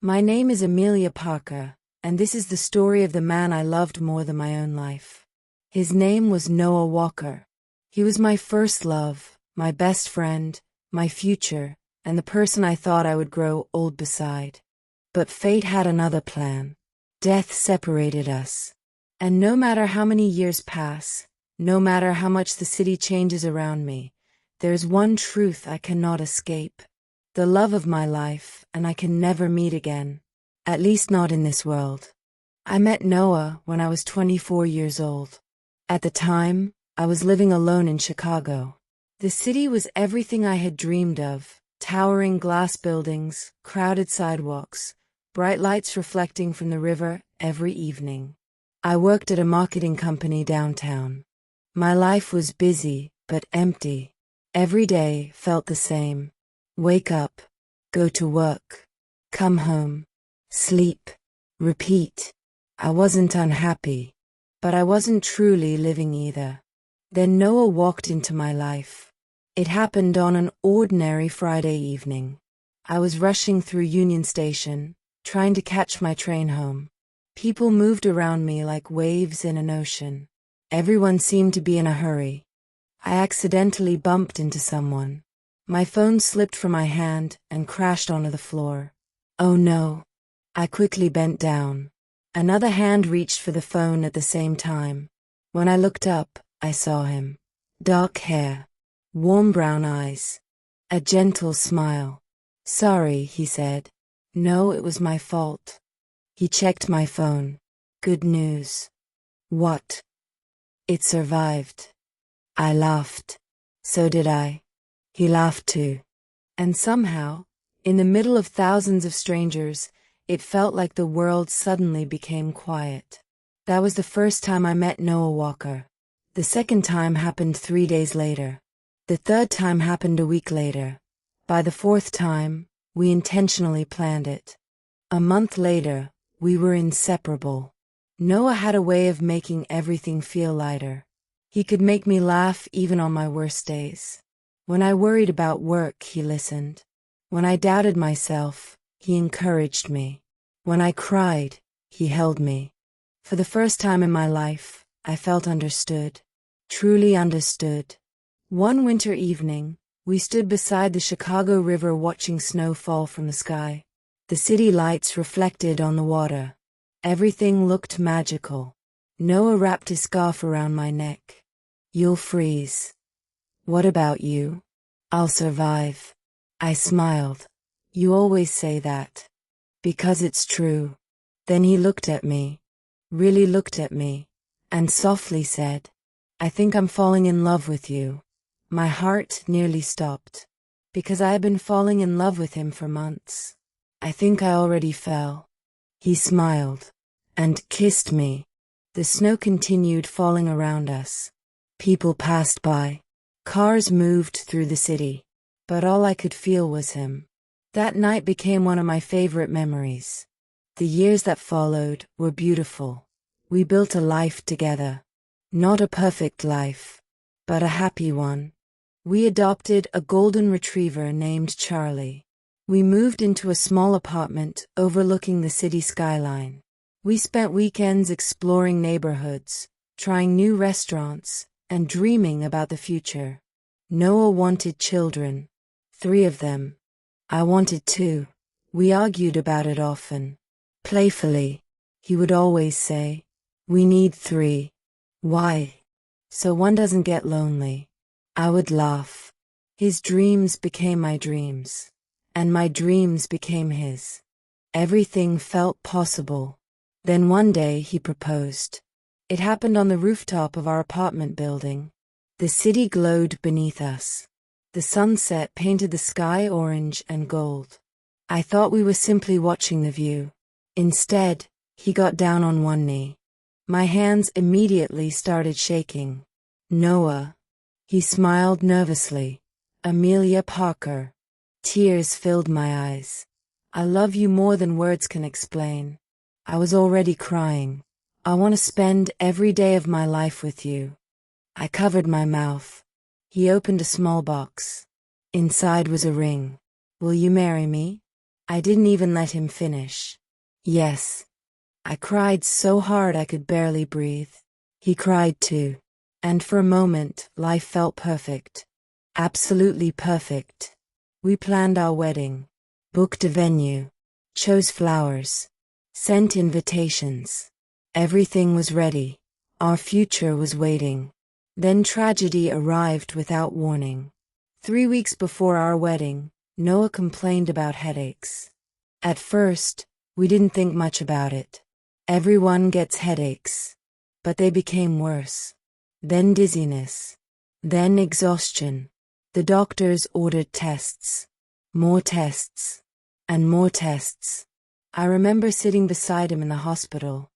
My name is Amelia Parker, and this is the story of the man I loved more than my own life. His name was Noah Walker. He was my first love, my best friend, my future, and the person I thought I would grow old beside. But fate had another plan. Death separated us. And no matter how many years pass, no matter how much the city changes around me, there's one truth I cannot escape. The love of my life, and I can never meet again. At least not in this world. I met Noah when I was 24 years old. At the time, I was living alone in Chicago. The city was everything I had dreamed of: towering glass buildings, crowded sidewalks, bright lights reflecting from the river every evening. I worked at a marketing company downtown. My life was busy, but empty. Every day felt the same. Wake up, go to work, come home, sleep, repeat. I wasn't unhappy, but I wasn't truly living either. Then Noah walked into my life. It happened on an ordinary Friday evening. I was rushing through Union Station, trying to catch my train home. People moved around me like waves in an ocean. Everyone seemed to be in a hurry. I accidentally bumped into someone. My phone slipped from my hand and crashed onto the floor. Oh no. I quickly bent down. Another hand reached for the phone at the same time. When I looked up, I saw him. Dark hair. Warm brown eyes. A gentle smile. Sorry, he said. No, it was my fault. He checked my phone. Good news. What? It survived. I laughed. So did I. He laughed too. And somehow, in the middle of thousands of strangers, it felt like the world suddenly became quiet. That was the first time I met Noah Walker. The second time happened 3 days later. The third time happened a week later. By the fourth time, we intentionally planned it. A month later, we were inseparable. Noah had a way of making everything feel lighter. He could make me laugh even on my worst days. When I worried about work, he listened. When I doubted myself, he encouraged me. When I cried, he held me. For the first time in my life, I felt understood. Truly understood. One winter evening, we stood beside the Chicago River watching snow fall from the sky. The city lights reflected on the water. Everything looked magical. Noah wrapped his scarf around my neck. You'll freeze. What about you? I'll survive. I smiled. You always say that. Because it's true. Then he looked at me. Really looked at me. And softly said, I think I'm falling in love with you. My heart nearly stopped. Because I had been falling in love with him for months. I think I already fell. He smiled. And kissed me. The snow continued falling around us. People passed by. Cars moved through the city. But all I could feel was him. That night became one of my favorite memories. The years that followed were beautiful. We built a life together. Not a perfect life, but a happy one. We adopted a golden retriever named Charlie. We moved into a small apartment overlooking the city skyline. We spent weekends exploring neighborhoods, trying new restaurants, and dreaming about the future. Noah wanted children. 3 of them. I wanted 2. We argued about it often. Playfully, he would always say, we need 3. Why? So one doesn't get lonely. I would laugh. His dreams became my dreams. And my dreams became his. Everything felt possible. Then one day he proposed. It happened on the rooftop of our apartment building. The city glowed beneath us. The sunset painted the sky orange and gold. I thought we were simply watching the view. Instead, he got down on one knee. My hands immediately started shaking. Noah. He smiled nervously. Amelia Parker. Tears filled my eyes. I love you more than words can explain. I was already crying. I want to spend every day of my life with you. I covered my mouth. He opened a small box. Inside was a ring. Will you marry me? I didn't even let him finish. Yes. I cried so hard I could barely breathe. He cried too. And for a moment, life felt perfect. Absolutely perfect. We planned our wedding, booked a venue, chose flowers, sent invitations. Everything was ready. Our future was waiting. Then tragedy arrived without warning. 3 weeks before our wedding, Noah complained about headaches. At first, we didn't think much about it. Everyone gets headaches. But they became worse. Then dizziness. Then exhaustion. The doctors ordered tests. More tests. And more tests. I remember sitting beside him in the hospital,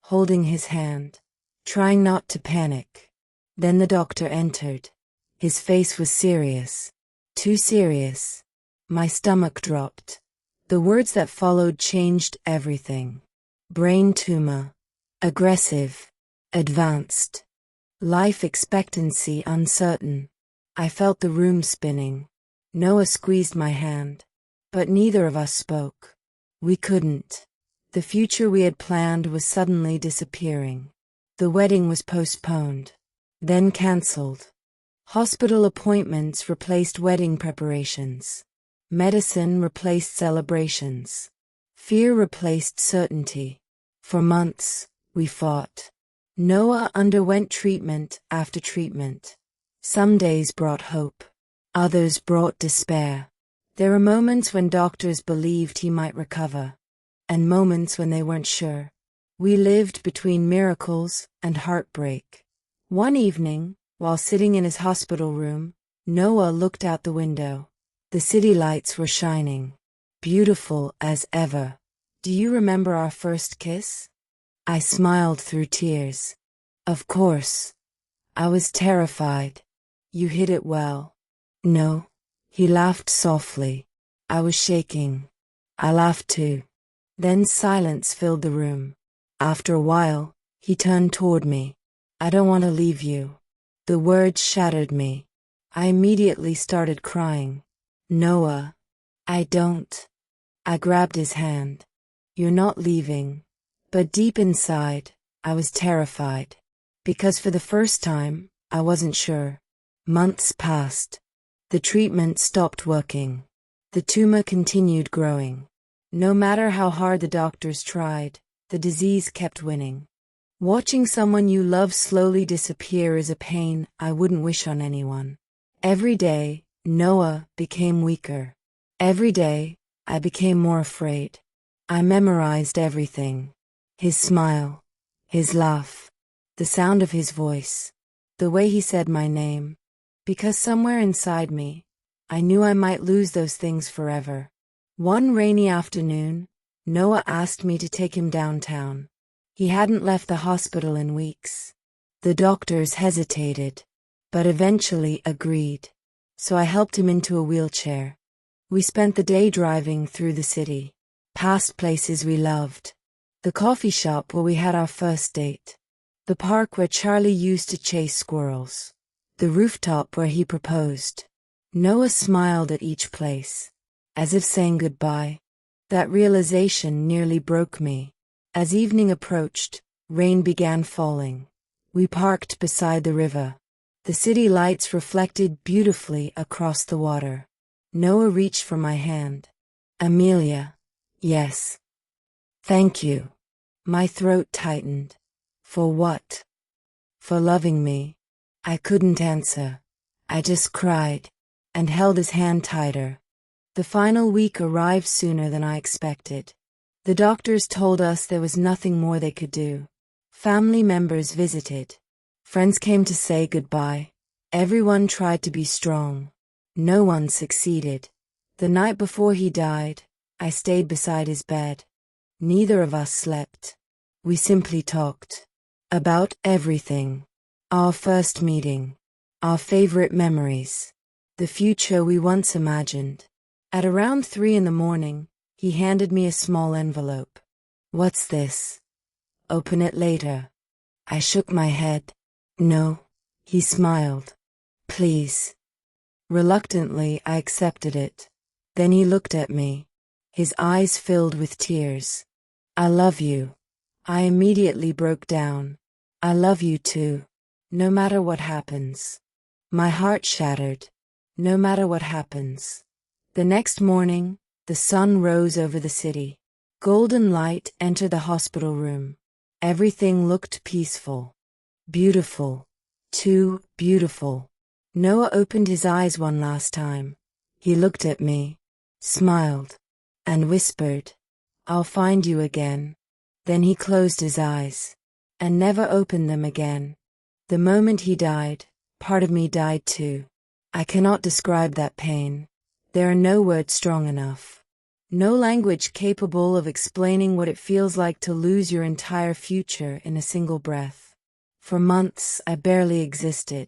holding his hand, trying not to panic. Then the doctor entered. His face was serious. Too serious. My stomach dropped. The words that followed changed everything. Brain tumor. Aggressive. Advanced. Life expectancy uncertain. I felt the room spinning. Noah squeezed my hand. But neither of us spoke. We couldn't. The future we had planned was suddenly disappearing. The wedding was postponed. Then cancelled. Hospital appointments replaced wedding preparations. Medicine replaced celebrations. Fear replaced certainty. For months, we fought. Noah underwent treatment after treatment. Some days brought hope. Others brought despair. There were moments when doctors believed he might recover, and moments when they weren't sure. We lived between miracles and heartbreak. One evening, while sitting in his hospital room, Noah looked out the window. The city lights were shining, beautiful as ever. Do you remember our first kiss? I smiled through tears. Of course. I was terrified. You hid it well. No. He laughed softly. I was shaking. I laughed too. Then silence filled the room. After a while, he turned toward me. I don't want to leave you. The words shattered me. I immediately started crying. Noah. I don't. I grabbed his hand. You're not leaving. But deep inside, I was terrified. Because for the first time, I wasn't sure. Months passed. The treatment stopped working. The tumor continued growing. No matter how hard the doctors tried, the disease kept winning. Watching someone you love slowly disappear is a pain I wouldn't wish on anyone. Every day, Noah became weaker. Every day, I became more afraid. I memorized everything. His smile, his laugh, the sound of his voice, the way he said my name. Because somewhere inside me, I knew I might lose those things forever. One rainy afternoon, Noah asked me to take him downtown. He hadn't left the hospital in weeks. The doctors hesitated, but eventually agreed. So I helped him into a wheelchair. We spent the day driving through the city, past places we loved. The coffee shop where we had our first date. The park where Charlie used to chase squirrels. The rooftop where he proposed. Noah smiled at each place, as if saying goodbye. That realization nearly broke me. As evening approached, rain began falling. We parked beside the river. The city lights reflected beautifully across the water. Noah reached for my hand. Amelia. Yes. Thank you. My throat tightened. For what? For loving me. I couldn't answer. I just cried, and held his hand tighter. The final week arrived sooner than I expected. The doctors told us there was nothing more they could do. Family members visited. Friends came to say goodbye. Everyone tried to be strong. No one succeeded. The night before he died, I stayed beside his bed. Neither of us slept. We simply talked. About everything. Our first meeting. Our favorite memories. The future we once imagined. At around 3 a.m, he handed me a small envelope. What's this? Open it later. I shook my head. No. He smiled. Please. Reluctantly, I accepted it. Then he looked at me. his eyes filled with tears. "I love you." I immediately broke down. "I love you too. No matter what happens." My heart shattered. No matter what happens. The next morning, the sun rose over the city. Golden light entered the hospital room. Everything looked peaceful. Beautiful. Too beautiful. Noah opened his eyes one last time. He looked at me, smiled, and whispered, "I'll find you again." Then he closed his eyes, and never opened them again. The moment he died, part of me died too. I cannot describe that pain. There are no words strong enough. No language capable of explaining what it feels like to lose your entire future in a single breath. For months, I barely existed.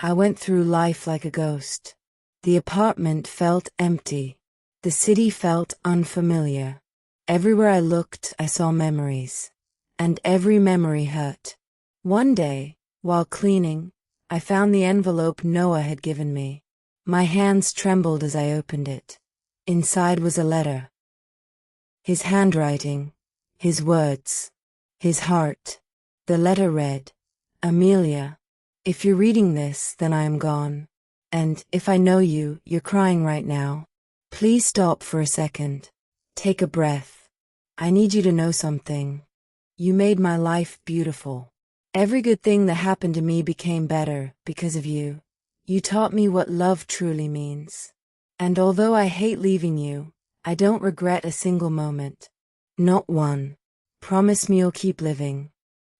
I went through life like a ghost. The apartment felt empty. The city felt unfamiliar. Everywhere I looked, I saw memories. And every memory hurt. One day, while cleaning, I found the envelope Noah had given me. My hands trembled as I opened it. Inside was a letter. His handwriting, his words, his heart. The letter read, "Amelia, if you're reading this, then I am gone. And if I know you, you're crying right now. Please stop for a second. Take a breath. I need you to know something. You made my life beautiful. Every good thing that happened to me became better because of you. You taught me what love truly means. And although I hate leaving you, I don't regret a single moment. Not one. Promise me you'll keep living.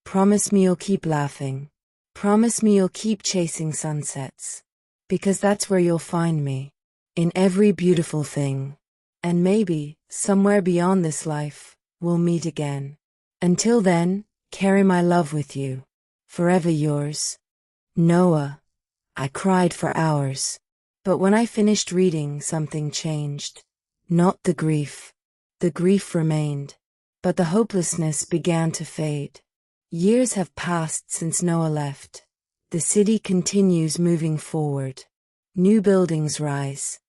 Promise me you'll keep laughing. Promise me you'll keep chasing sunsets. Because that's where you'll find me. In every beautiful thing. And maybe, somewhere beyond this life, we'll meet again. Until then, carry my love with you. Forever yours, Noah." I cried for hours. But when I finished reading, something changed. Not the grief. The grief remained. But the hopelessness began to fade. Years have passed since Noah left. The city continues moving forward. New buildings rise.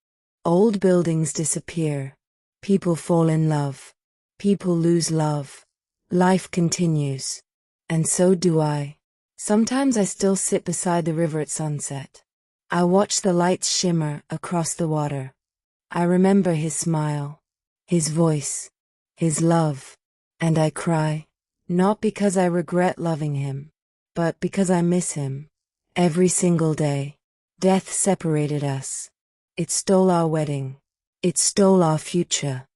Old buildings disappear. People fall in love. People lose love. Life continues. And so do I. Sometimes I still sit beside the river at sunset. I watch the lights shimmer across the water. I remember his smile, his voice, his love, and I cry, not because I regret loving him, but because I miss him. Every single day. Death separated us. It stole our wedding. It stole our future.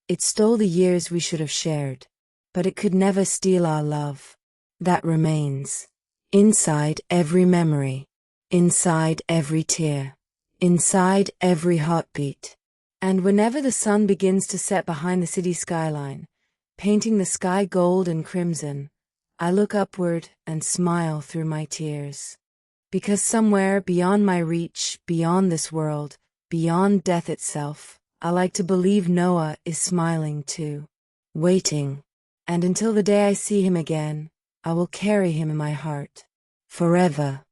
It stole the years we should have shared. But it could never steal our love. That remains. Inside every memory. Inside every tear. Inside every heartbeat. And whenever the sun begins to set behind the city skyline, painting the sky gold and crimson, I look upward and smile through my tears. Because somewhere beyond my reach, beyond this world, beyond death itself, I like to believe Noah is smiling too, waiting. And until the day I see him again, I will carry him in my heart. Forever.